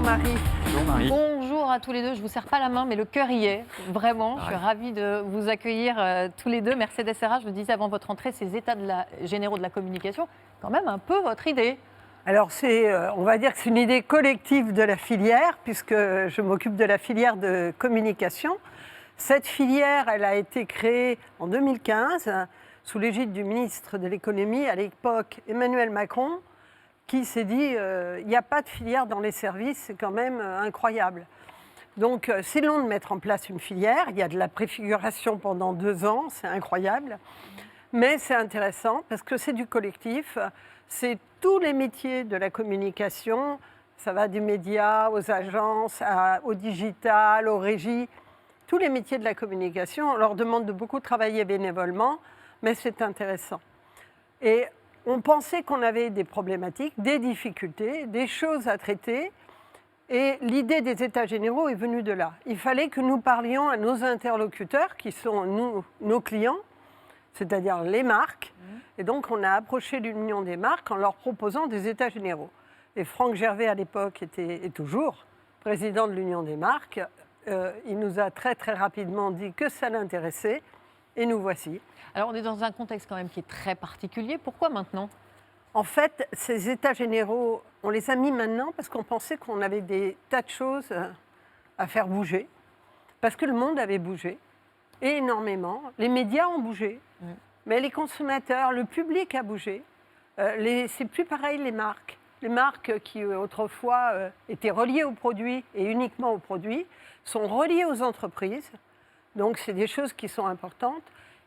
Marie. Bonjour Marie. Bonjour à tous les deux. Je ne vous serre pas la main, mais le cœur y est. Vraiment, je suis ravie de vous accueillir tous les deux. Mercedes Serra, je le disais avant votre entrée, ces états généraux de la communication, quand même un peu votre idée. Alors, on va dire que c'est une idée collective de la filière, puisque je m'occupe de la filière de communication. Cette filière, elle a été créée en 2015, sous l'égide du ministre de l'économie, à l'époque Emmanuel Macron, qui s'est dit il n'y a pas de filière dans les services, c'est quand même incroyable. Donc, c'est long de mettre en place une filière. Il y a de la préfiguration pendant 2 ans, c'est incroyable. Mais c'est intéressant parce que c'est du collectif. C'est tous les métiers de la communication. Ça va du média aux agences, au digital, aux régies. Tous les métiers de la communication, on leur demande de beaucoup travailler bénévolement, mais c'est intéressant. Et on pensait qu'on avait des problématiques, des difficultés, des choses à traiter. Et l'idée des États généraux est venue de là. Il fallait que nous parlions à nos interlocuteurs, qui sont nos clients, c'est-à-dire les marques. Et donc, on a approché l'Union des marques en leur proposant des États généraux. Et Franck Gervais, à l'époque, était toujours président de l'Union des marques. Il nous a très, très rapidement dit que ça l'intéressait. Et nous voici. Alors, on est dans un contexte quand même qui est très particulier. Pourquoi maintenant ? En fait, ces États généraux, on les a mis maintenant parce qu'on pensait qu'on avait des tas de choses à faire bouger. Parce que le monde avait bougé, et énormément. Les médias ont bougé, mais les consommateurs, le public a bougé. C'est plus pareil les marques. Les marques qui autrefois étaient reliées aux produits et uniquement aux produits sont reliées aux entreprises. Donc c'est des choses qui sont importantes.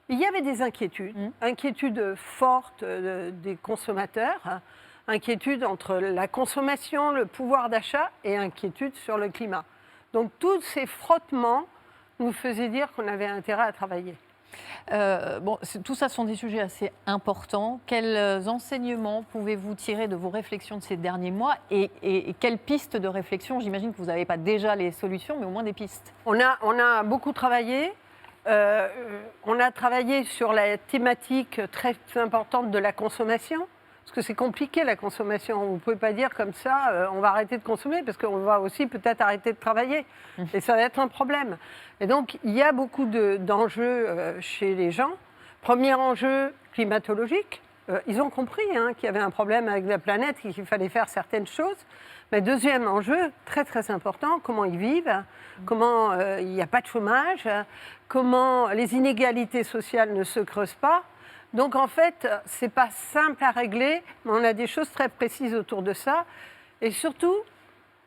Il y avait des inquiétudes fortes des consommateurs, inquiétudes entre la consommation, le pouvoir d'achat et inquiétudes sur le climat. Donc tous ces frottements nous faisaient dire qu'on avait intérêt à travailler. Tout ça sont des sujets assez importants. Quels enseignements pouvez-vous tirer de vos réflexions de ces derniers mois et quelles pistes de réflexion ? J'imagine que vous n'avez pas déjà les solutions, mais au moins des pistes. On a beaucoup travaillé. On a travaillé sur la thématique très importante de la consommation, parce que c'est compliqué la consommation. Vous ne pouvez pas dire comme ça, on va arrêter de consommer, parce qu'on va aussi peut-être arrêter de travailler. Et ça va être un problème. Et donc, il y a beaucoup d'enjeux chez les gens. Premier enjeu climatologique. Ils ont compris qu'il y avait un problème avec la planète et qu'il fallait faire certaines choses. Mais deuxième enjeu, très très important, comment ils vivent, comment il n'y a pas de chômage, comment les inégalités sociales ne se creusent pas. Donc en fait, ce n'est pas simple à régler, mais on a des choses très précises autour de ça. Et surtout,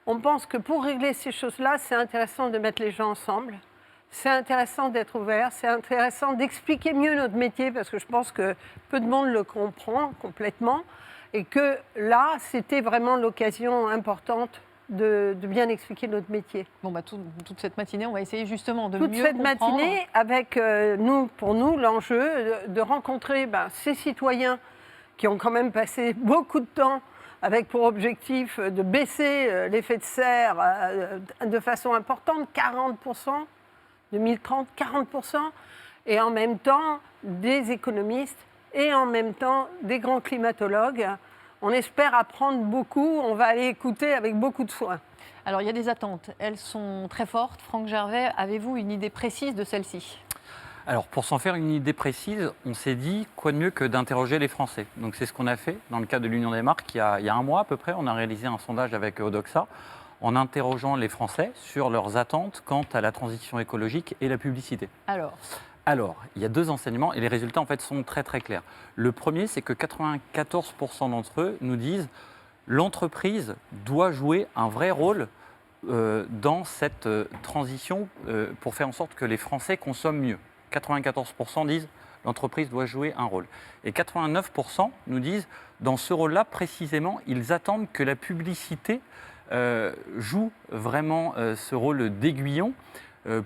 on pense que pour régler ces choses-là, c'est intéressant de mettre les gens ensemble. C'est intéressant d'être ouvert, c'est intéressant d'expliquer mieux notre métier, parce que je pense que peu de monde le comprend complètement. Et que là, c'était vraiment l'occasion importante de bien expliquer notre métier. Toute cette matinée, on va essayer justement de mieux comprendre. Toute cette matinée, avec pour nous, l'enjeu de rencontrer ces citoyens qui ont quand même passé beaucoup de temps avec pour objectif de baisser l'effet de serre de façon importante, 40%, 2030, 40%, et en même temps des économistes et en même temps des grands climatologues. On espère apprendre beaucoup, on va aller écouter avec beaucoup de soin. Alors il y a des attentes, elles sont très fortes. Franck Gervais, avez-vous une idée précise de celle-ci ? Alors pour s'en faire une idée précise, on s'est dit quoi de mieux que d'interroger les Français. Donc c'est ce qu'on a fait dans le cadre de l'Union des marques. Il y a 1 mois à peu près, on a réalisé un sondage avec Odoxa en interrogeant les Français sur leurs attentes quant à la transition écologique et la publicité. Alors, il y a 2 enseignements et les résultats en fait sont très très clairs. Le premier, c'est que 94% d'entre eux nous disent l'entreprise doit jouer un vrai rôle dans cette transition pour faire en sorte que les Français consomment mieux. 94% disent l'entreprise doit jouer un rôle. Et 89% nous disent dans ce rôle-là, précisément, ils attendent que la publicité joue vraiment ce rôle d'aiguillon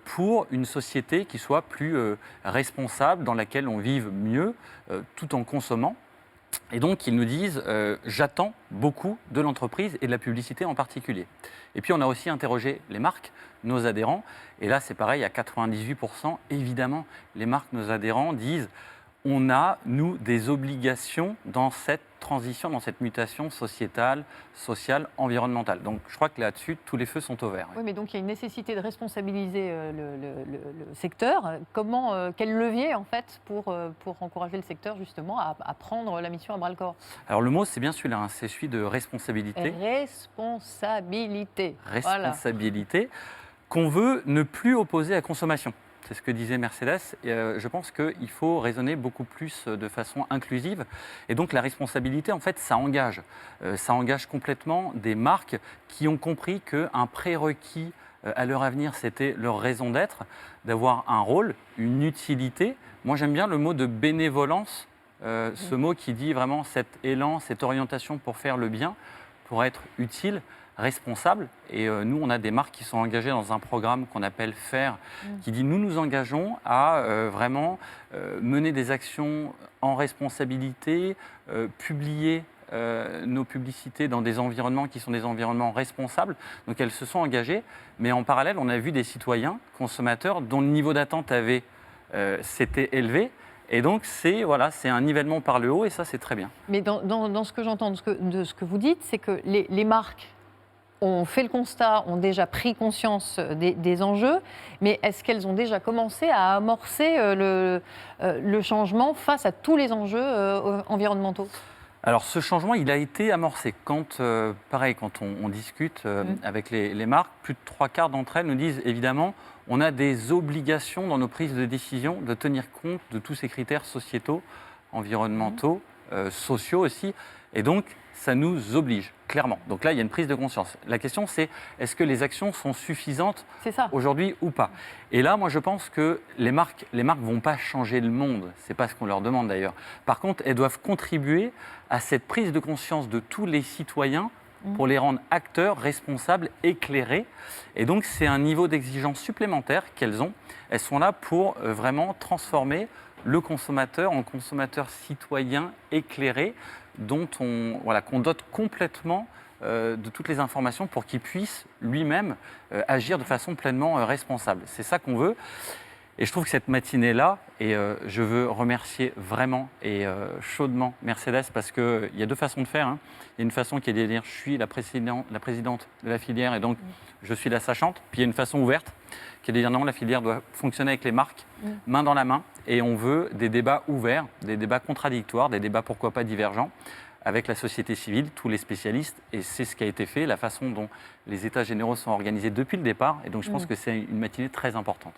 pour une société qui soit plus responsable, dans laquelle on vive mieux, tout en consommant. Et donc, ils nous disent j'attends beaucoup de l'entreprise et de la publicité en particulier. Et puis, on a aussi interrogé les marques, nos adhérents. Et là, c'est pareil, à 98%, évidemment, les marques, nos adhérents disent on a, nous, des obligations dans cette transition, dans cette mutation sociétale, sociale, environnementale. Donc je crois que là-dessus, tous les feux sont au vert. Oui, mais donc il y a une nécessité de responsabiliser le secteur. Quel levier en fait pour encourager le secteur justement à prendre la mission à bras le corps? Alors le mot, c'est bien celui-là, hein, c'est celui de responsabilité. Responsabilité. Responsabilité qu'on veut ne plus opposer à consommation. C'est ce que disait Mercedes. Et, je pense qu'il faut raisonner beaucoup plus de façon inclusive. Et donc la responsabilité, en fait, ça engage. Ça engage complètement des marques qui ont compris qu'un prérequis à leur avenir, c'était leur raison d'être, d'avoir un rôle, une utilité. Moi, j'aime bien le mot de bénévolence, ce mot qui dit vraiment cet élan, cette orientation pour faire le bien, pour être utile, responsable. Et nous, on a des marques qui sont engagées dans un programme qu'on appelle FAIR, qui dit nous nous engageons à vraiment mener des actions en responsabilité, publier nos publicités dans des environnements qui sont des environnements responsables. Donc elles se sont engagées, mais en parallèle, on a vu des citoyens, consommateurs, dont le niveau d'attente s'était élevé. Et donc, c'est un nivellement par le haut, et ça, c'est très bien. Mais dans ce que j'entends de ce que vous dites, c'est que les marques ont fait le constat, ont déjà pris conscience des enjeux, mais est-ce qu'elles ont déjà commencé à amorcer le changement face à tous les enjeux environnementaux ? Alors, ce changement, il a été amorcé. Quand on discute avec les marques, plus de 3/4 d'entre elles nous disent, évidemment, on a des obligations dans nos prises de décision de tenir compte de tous ces critères sociétaux, environnementaux, sociaux aussi. Et donc, ça nous oblige, clairement. Donc là, il y a une prise de conscience. La question, c'est est-ce que les actions sont suffisantes aujourd'hui ou pas? Et là, moi, je pense que les marques vont pas changer le monde. C'est pas ce qu'on leur demande d'ailleurs. Par contre, elles doivent contribuer à cette prise de conscience de tous les citoyens pour les rendre acteurs, responsables, éclairés. Et donc, c'est un niveau d'exigence supplémentaire qu'elles ont. Elles sont là pour vraiment transformer le consommateur en consommateur citoyen éclairé, qu'on dote complètement de toutes les informations pour qu'il puisse lui-même agir de façon pleinement responsable. C'est ça qu'on veut. Et je trouve que cette matinée-là, et je veux remercier vraiment et chaudement Mercedes, parce qu'il y a deux façons de faire. Hein. Il y a une façon qui est de dire je suis la présidente de la filière et donc je suis la sachante. Puis il y a une façon ouverte qui est de dire non, la filière doit fonctionner avec les marques, main dans la main, et on veut des débats ouverts, des débats contradictoires, des débats pourquoi pas divergents, avec la société civile, tous les spécialistes, et c'est ce qui a été fait, la façon dont les États généraux sont organisés depuis le départ, et donc je pense que c'est une matinée très importante.